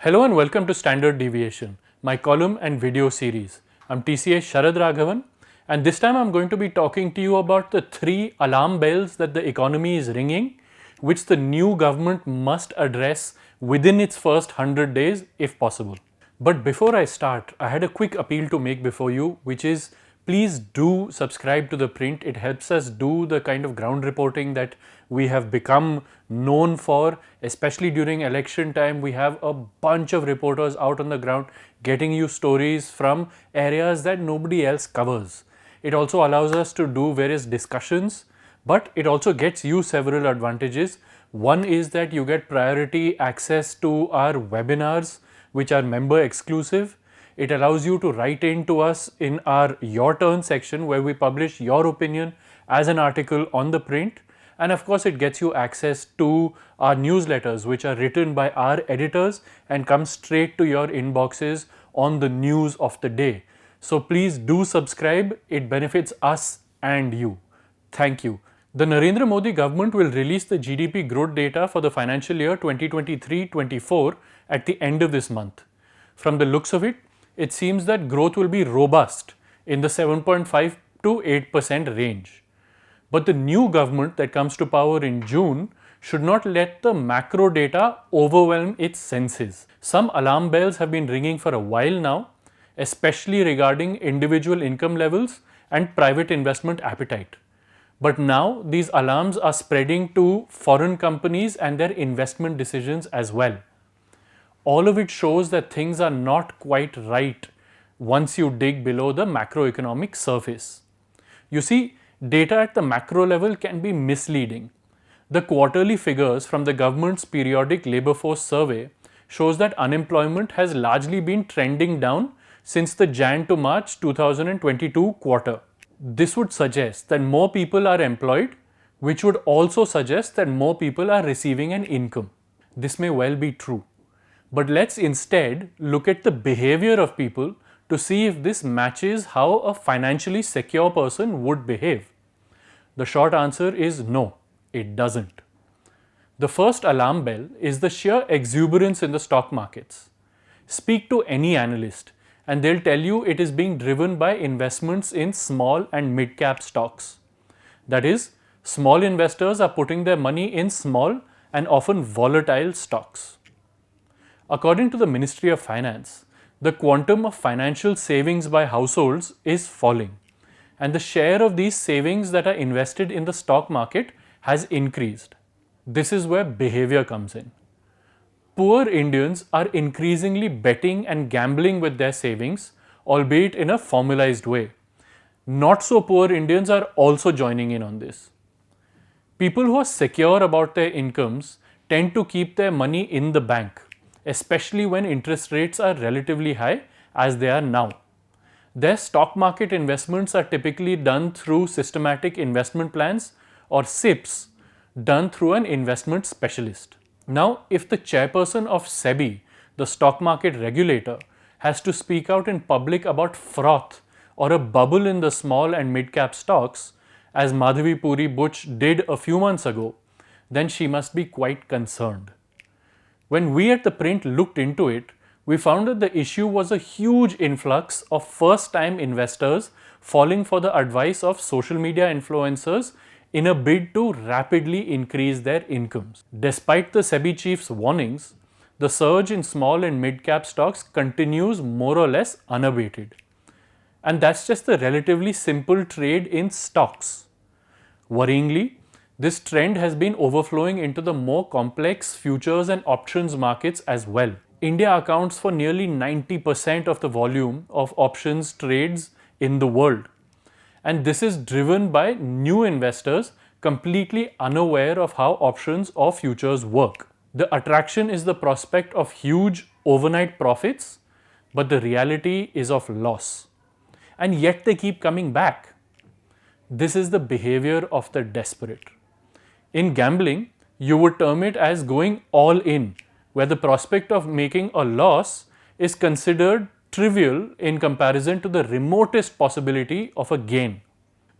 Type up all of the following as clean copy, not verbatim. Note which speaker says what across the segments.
Speaker 1: Hello and welcome to Standard Deviation, my column and video series. I'm TCA Sharad Raghavan, and this time I'm going to be talking to you about the 3 alarm bells that the economy is ringing, which the new government must address within its first 100 days if possible. But before I start, I had a quick appeal to make before you, which is please do subscribe to The Print. It helps us do the kind of ground reporting that we have become known for, especially during election time. We have a bunch of reporters out on the ground getting you stories from areas that nobody else covers. It also allows us to do various discussions, but it also gets you several advantages. One is that you get priority access to our webinars, which are member exclusive. It allows you to write in to us in our Your Turn section where we publish your opinion as an article on The Print. And of course, it gets you access to our newsletters, which are written by our editors and come straight to your inboxes on the news of the day. So please do subscribe. It benefits us and you. Thank you. The Narendra Modi government will release the GDP growth data for the financial year 2023-24 at the end of this month. From the looks of it, it seems that growth will be robust in the 7.5 to 8% range. But the new government that comes to power in June should not let the macro data overwhelm its senses. Some alarm bells have been ringing for a while now, especially regarding individual income levels and private investment appetite. But now these alarms are spreading to foreign companies and their investment decisions as well. All of it shows that things are not quite right once you dig below the macroeconomic surface. You see, data at the macro level can be misleading. The quarterly figures from the government's periodic labor force survey shows that unemployment has largely been trending down since the Jan to March 2022 quarter. This would suggest that more people are employed, which would also suggest that more people are receiving an income. This may well be true. But let's instead look at the behavior of people to see if this matches how a financially secure person would behave. The short answer is no, it doesn't. The first alarm bell is the sheer exuberance in the stock markets. Speak to any analyst and they'll tell you it is being driven by investments in small and mid-cap stocks. That is, small investors are putting their money in small and often volatile stocks. According to the Ministry of Finance, the quantum of financial savings by households is falling, and the share of these savings that are invested in the stock market has increased. This is where behavior comes in. Poor Indians are increasingly betting and gambling with their savings, albeit in a formalized way. Not so poor Indians are also joining in on this. People who are secure about their incomes tend to keep their money in the bank, especially when interest rates are relatively high as they are now. Their stock market investments are typically done through systematic investment plans or SIPs done through an investment specialist. Now, if the chairperson of SEBI, the stock market regulator, has to speak out in public about froth or a bubble in the small and mid-cap stocks, as Madhavi Puri Butch did a few months ago, then she must be quite concerned. When we at The Print looked into it, we found that the issue was a huge influx of first-time investors falling for the advice of social media influencers in a bid to rapidly increase their incomes. Despite the SEBI chief's warnings, the surge in small and mid-cap stocks continues more or less unabated. And that's just the relatively simple trade in stocks. Worryingly, this trend has been overflowing into the more complex futures and options markets as well. India accounts for nearly 90% of the volume of options trades in the world. And this is driven by new investors completely unaware of how options or futures work. The attraction is the prospect of huge overnight profits, but the reality is of loss. And yet they keep coming back. This is the behavior of the desperate. In gambling, you would term it as going all in, where the prospect of making a loss is considered trivial in comparison to the remotest possibility of a gain.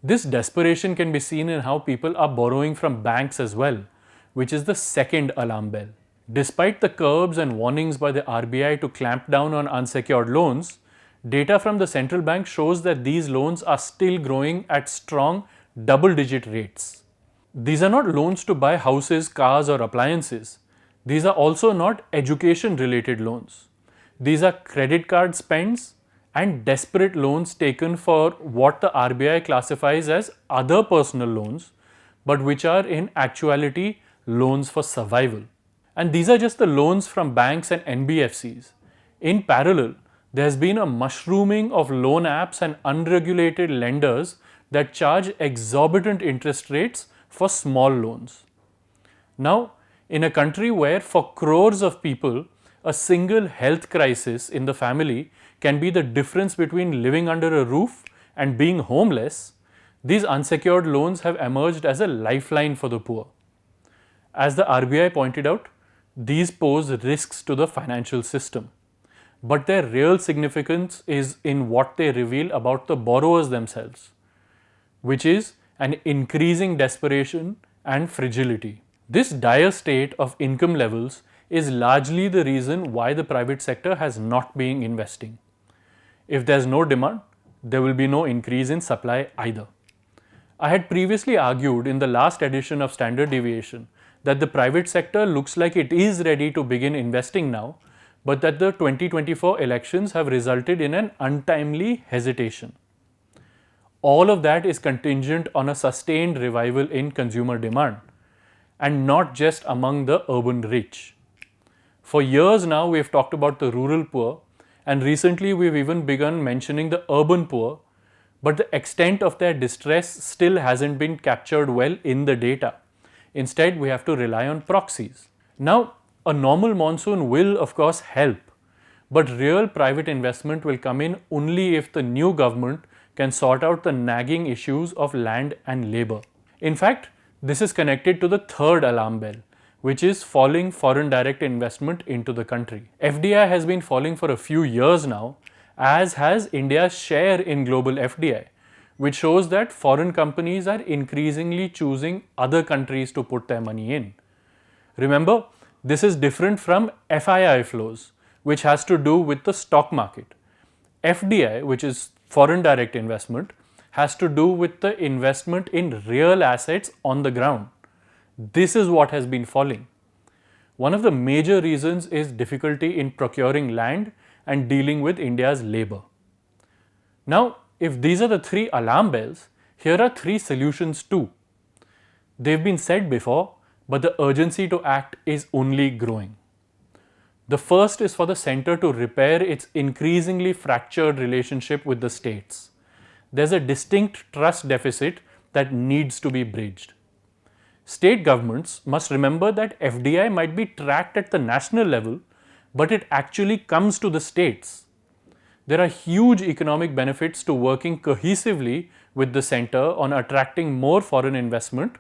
Speaker 1: This desperation can be seen in how people are borrowing from banks as well, which is the second alarm bell. Despite the curbs and warnings by the RBI to clamp down on unsecured loans, data from the central bank shows that these loans are still growing at strong double-digit rates. These are not loans to buy houses, cars, or appliances. These are also not education-related loans. These are credit card spends and desperate loans taken for what the RBI classifies as other personal loans, but which are in actuality loans for survival. And these are just the loans from banks and NBFCs. In parallel, there has been a mushrooming of loan apps and unregulated lenders that charge exorbitant interest rates for small loans. Now, in a country where for crores of people, a single health crisis in the family can be the difference between living under a roof and being homeless, these unsecured loans have emerged as a lifeline for the poor. As the RBI pointed out, these pose risks to the financial system, but their real significance is in what they reveal about the borrowers themselves, which is an increasing desperation and fragility. This dire state of income levels is largely the reason why the private sector has not been investing. If there's no demand, there will be no increase in supply either. I had previously argued in the last edition of Standard Deviation that the private sector looks like it is ready to begin investing now, but that the 2024 elections have resulted in an untimely hesitation. All of that is contingent on a sustained revival in consumer demand, and not just among the urban rich. For years now, we have talked about the rural poor, and recently we've even begun mentioning the urban poor, but the extent of their distress still hasn't been captured well in the data. Instead, we have to rely on proxies. Now, a normal monsoon will of course help, but real private investment will come in only if the new government can sort out the nagging issues of land and labor. In fact, this is connected to the third alarm bell, which is falling foreign direct investment into the country. FDI has been falling for a few years now, as has India's share in global FDI, which shows that foreign companies are increasingly choosing other countries to put their money in. Remember, this is different from FII flows, which has to do with the stock market. FDI, which is foreign direct investment, has to do with the investment in real assets on the ground. This is what has been falling. One of the major reasons is difficulty in procuring land and dealing with India's labor. Now, if these are the three alarm bells, here are three solutions too. They've been said before, but the urgency to act is only growing. The first is for the center to repair its increasingly fractured relationship with the states. There's a distinct trust deficit that needs to be bridged. State governments must remember that FDI might be tracked at the national level, but it actually comes to the states. There are huge economic benefits to working cohesively with the center on attracting more foreign investment,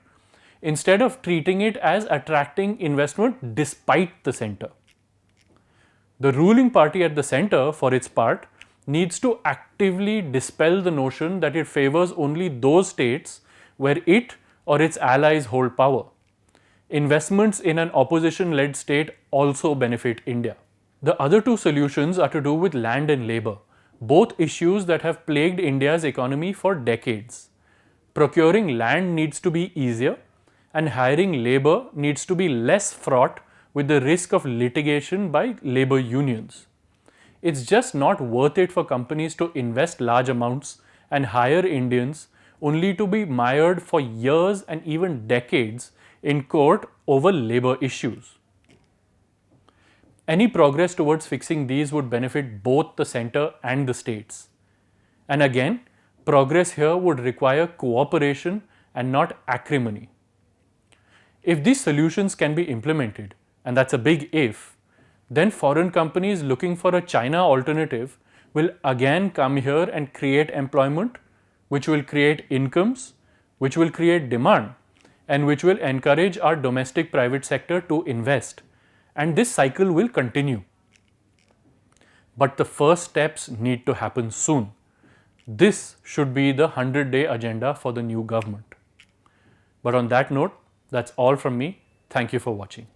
Speaker 1: instead of treating it as attracting investment despite the center. The ruling party at the center, for its part, needs to actively dispel the notion that it favors only those states where it or its allies hold power. Investments in an opposition-led state also benefit India. The other two solutions are to do with land and labor, both issues that have plagued India's economy for decades. Procuring land needs to be easier, and hiring labor needs to be less fraught with the risk of litigation by labor unions. It's just not worth it for companies to invest large amounts and hire Indians only to be mired for years and even decades in court over labor issues. Any progress towards fixing these would benefit both the center and the states. And again, progress here would require cooperation and not acrimony. If these solutions can be implemented, and that's a big if, then foreign companies looking for a China alternative will again come here and create employment, which will create incomes, which will create demand, and which will encourage our domestic private sector to invest. And this cycle will continue. But the first steps need to happen soon. This should be the 100-day agenda for the new government. But on that note, that's all from me. Thank you for watching.